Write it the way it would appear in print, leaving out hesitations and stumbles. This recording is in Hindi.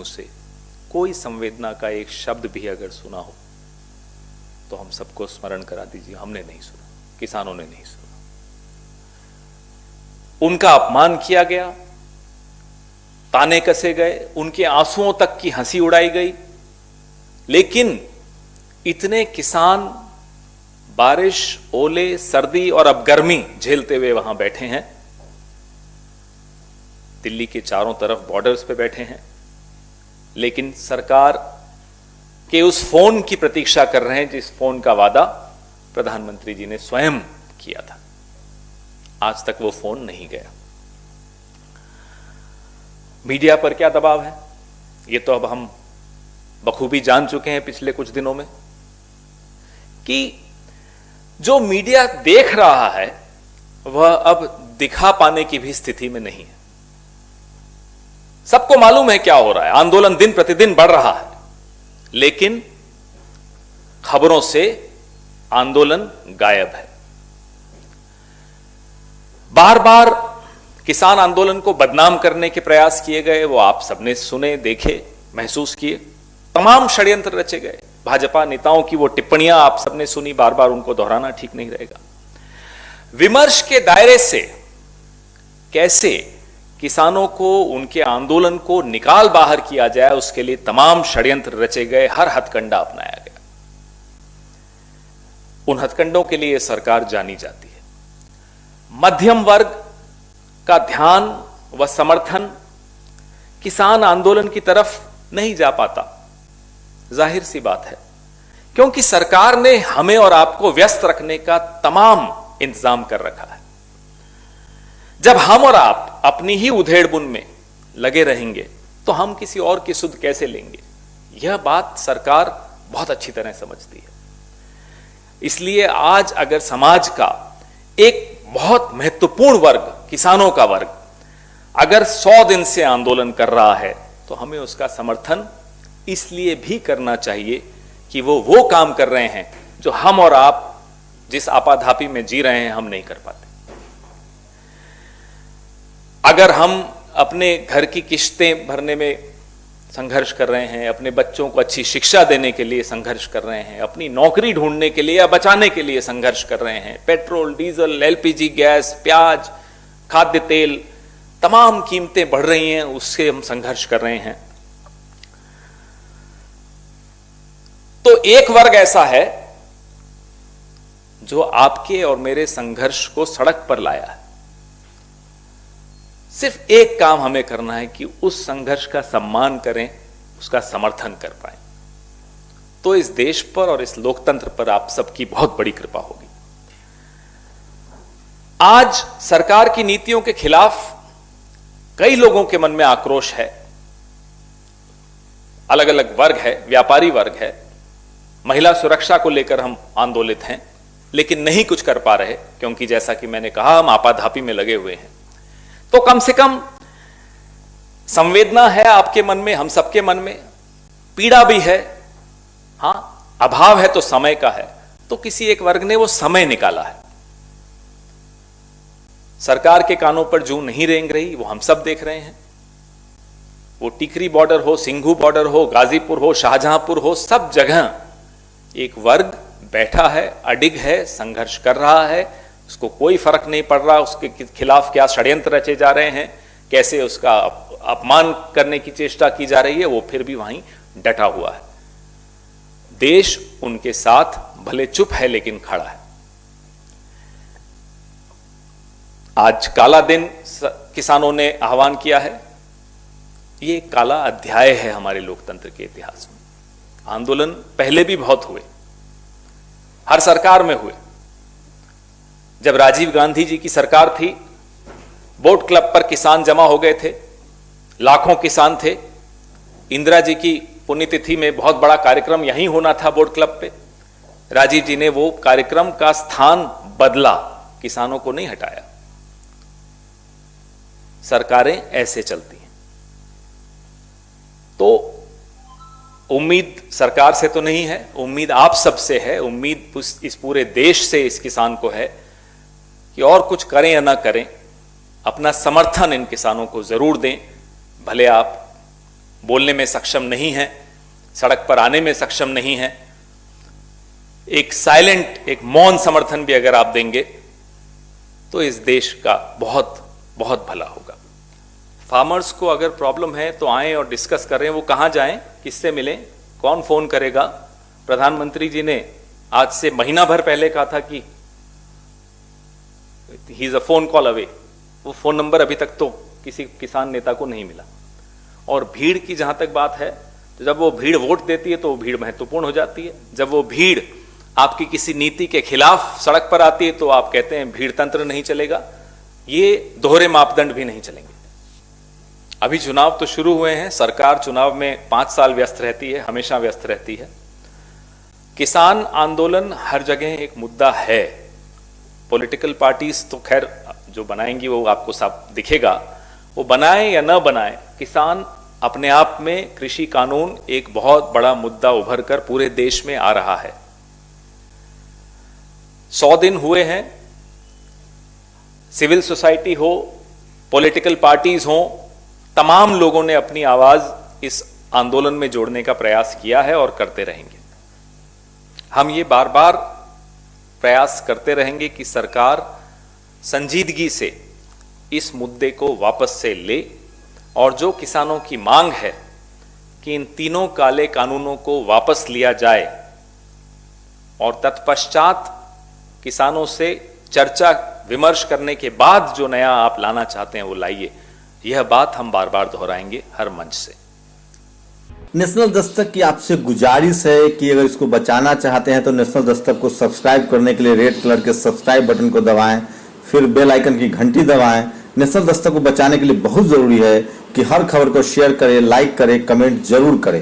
से कोई संवेदना का एक शब्द भी अगर सुना हो तो हम सबको स्मरण करा दीजिए, हमने नहीं सुना, किसानों ने नहीं सुना। उनका अपमान किया गया, ताने कसे गए, उनके आंसुओं तक की हंसी उड़ाई गई, लेकिन इतने किसान बारिश, ओले, सर्दी और अब गर्मी झेलते हुए वहां बैठे हैं, दिल्ली के चारों तरफ बॉर्डर्स पे बैठे हैं, लेकिन सरकार के उस फोन की प्रतीक्षा कर रहे हैं जिस फोन का वादा प्रधानमंत्री जी ने स्वयं किया था। आज तक वो फोन नहीं गया। मीडिया पर क्या दबाव है ये तो अब हम बखूबी जान चुके हैं पिछले कुछ दिनों में, कि जो मीडिया देख रहा है वह अब दिखा पाने की भी स्थिति में नहीं है। सबको मालूम है क्या हो रहा है, आंदोलन दिन प्रतिदिन बढ़ रहा है, लेकिन खबरों से आंदोलन गायब है। बार बार किसान आंदोलन को बदनाम करने के प्रयास किए गए, वो आप सबने सुने, देखे, महसूस किए। तमाम षड्यंत्र रचे गए। भाजपा नेताओं की वो टिप्पणियां आप सबने सुनी, बार बार उनको दोहराना ठीक नहीं रहेगा। विमर्श के दायरे से कैसे किसानों को, उनके आंदोलन को निकाल बाहर किया जाए, उसके लिए तमाम षड्यंत्र रचे गए, हर हथकंडा अपनाया गया। उन हथकंडों के लिए सरकार जानी जाती है। मध्यम वर्ग का ध्यान व समर्थन किसान आंदोलन की तरफ नहीं जा पाता, जाहिर सी बात है, क्योंकि सरकार ने हमें और आपको व्यस्त रखने का तमाम इंतजाम कर रखा है। जब हम और आप अपनी ही उधेड़-बुन में लगे रहेंगे तो हम किसी और की सुध कैसे लेंगे? यह बात सरकार बहुत अच्छी तरह समझती है। इसलिए आज अगर समाज का एक बहुत महत्वपूर्ण वर्ग, किसानों का वर्ग, अगर 100 दिन से आंदोलन कर रहा है तो हमें उसका समर्थन इसलिए भी करना चाहिए कि वो काम कर रहे हैं जो हम और आप जिस आपाधापी में जी रहे हैं हम नहीं कर पाते। अगर हम अपने घर की किश्तें भरने में संघर्ष कर रहे हैं, अपने बच्चों को अच्छी शिक्षा देने के लिए संघर्ष कर रहे हैं, अपनी नौकरी ढूंढने के लिए या बचाने के लिए संघर्ष कर रहे हैं, पेट्रोल, डीजल, एलपीजी गैस, प्याज, खाद्य तेल, तमाम कीमतें बढ़ रही हैं, उससे हम संघर्ष कर रहे हैं, तो एक वर्ग ऐसा है जो आपके और मेरे संघर्ष को सड़क पर लाया है। सिर्फ एक काम हमें करना है कि उस संघर्ष का सम्मान करें, उसका समर्थन कर पाए, तो इस देश पर और इस लोकतंत्र पर आप सबकी बहुत बड़ी कृपा होगी। आज सरकार की नीतियों के खिलाफ कई लोगों के मन में आक्रोश है। अलग अलग वर्ग है, व्यापारी वर्ग है, महिला सुरक्षा को लेकर हम आंदोलित हैं, लेकिन नहीं कुछ कर पा रहे, क्योंकि जैसा कि मैंने कहा हम आपाधापी में लगे हुए हैं। तो कम से कम संवेदना है आपके मन में, हम सबके मन में, पीड़ा भी है, हां, अभाव है तो समय का है, तो किसी एक वर्ग ने वो समय निकाला है। सरकार के कानों पर जूं नहीं रेंग रही, वो हम सब देख रहे हैं। वो टिकरी बॉर्डर हो, सिंघू बॉर्डर हो, गाजीपुर हो, शाहजहांपुर हो, सब जगह एक वर्ग बैठा है, अडिग है, संघर्ष कर रहा है, उसको कोई फर्क नहीं पड़ रहा उसके खिलाफ क्या षड्यंत्र रचे जा रहे हैं, कैसे उसका अपमान करने की चेष्टा की जा रही है, वो फिर भी वहीं डटा हुआ है। देश उनके साथ भले चुप है लेकिन खड़ा है। आज काला दिन किसानों ने आह्वान किया है, ये काला अध्याय है हमारे लोकतंत्र के इतिहास में। आंदोलन पहले भी बहुत हुए, हर सरकार में हुए। जब राजीव गांधी जी की सरकार थी, बोट क्लब पर किसान जमा हो गए थे, लाखों किसान थे। इंदिरा जी की पुण्यतिथि में बहुत बड़ा कार्यक्रम यहीं होना था बोट क्लब पे। राजीव जी ने वो कार्यक्रम का स्थान बदला, किसानों को नहीं हटाया। सरकारें ऐसे चलती हैं। तो उम्मीद सरकार से तो नहीं है, उम्मीद आप सबसे है, उम्मीद इस पूरे देश से इस किसान को है कि और कुछ करें या ना करें, अपना समर्थन इन किसानों को जरूर दें। भले आप बोलने में सक्षम नहीं हैं, सड़क पर आने में सक्षम नहीं हैं, एक साइलेंट, एक मौन समर्थन भी अगर आप देंगे तो इस देश का बहुत बहुत भला होगा। फार्मर्स को अगर प्रॉब्लम है तो आएं और डिस्कस करें। वो कहां जाएं, किससे मिलें, कौन फोन करेगा? प्रधानमंत्री जी ने आज से महीना भर पहले कहा था कि he is a phone call away. वो फोन नंबर अभी तक तो किसी किसान नेता को नहीं मिला। और भीड़ की जहां तक बात है, तो जब वो भीड़ वोट देती है तो वो भीड़ महत्वपूर्ण हो जाती है। जब वो भीड़ आपकी किसी नीति के खिलाफ सड़क पर आती है तो आप कहते हैं भीड़ तंत्र नहीं चलेगा। ये दोहरे मापदंड भी नहीं चलेंगे। अभी चुनाव तो शुरू हुए हैं, सरकार चुनाव में 5 साल व्यस्त रहती है, हमेशा व्यस्त रहती है। किसान आंदोलन हर जगह एक मुद्दा है। पॉलिटिकल पार्टीज तो खैर जो बनाएंगी वो आपको साफ दिखेगा, वो बनाएं या न बनाएं, किसान अपने आप में, कृषि कानून एक बहुत बड़ा मुद्दा उभर कर पूरे देश में आ रहा है। 100 दिन हुए हैं, सिविल सोसाइटी हो, पॉलिटिकल पार्टीज हो, तमाम लोगों ने अपनी आवाज इस आंदोलन में जोड़ने का प्रयास किया है और करते रहेंगे। हम ये बार बार प्रयास करते रहेंगे कि सरकार संजीदगी से इस मुद्दे को वापस से ले, और जो किसानों की मांग है कि इन तीनों काले कानूनों को वापस लिया जाए और तत्पश्चात किसानों से चर्चा विमर्श करने के बाद जो नया आप लाना चाहते हैं वो लाइए। यह बात हम बार बार दोहराएंगे हर मंच से। नेशनल दस्तक की आपसे गुजारिश है कि अगर इसको बचाना चाहते हैं तो नेशनल दस्तक को सब्सक्राइब करने के लिए रेड कलर के सब्सक्राइब बटन को दबाएं, फिर बेल आइकन की घंटी दबाएं। नेशनल दस्तक को बचाने के लिए बहुत जरूरी है कि हर खबर को शेयर करें, लाइक करें, कमेंट जरूर करें।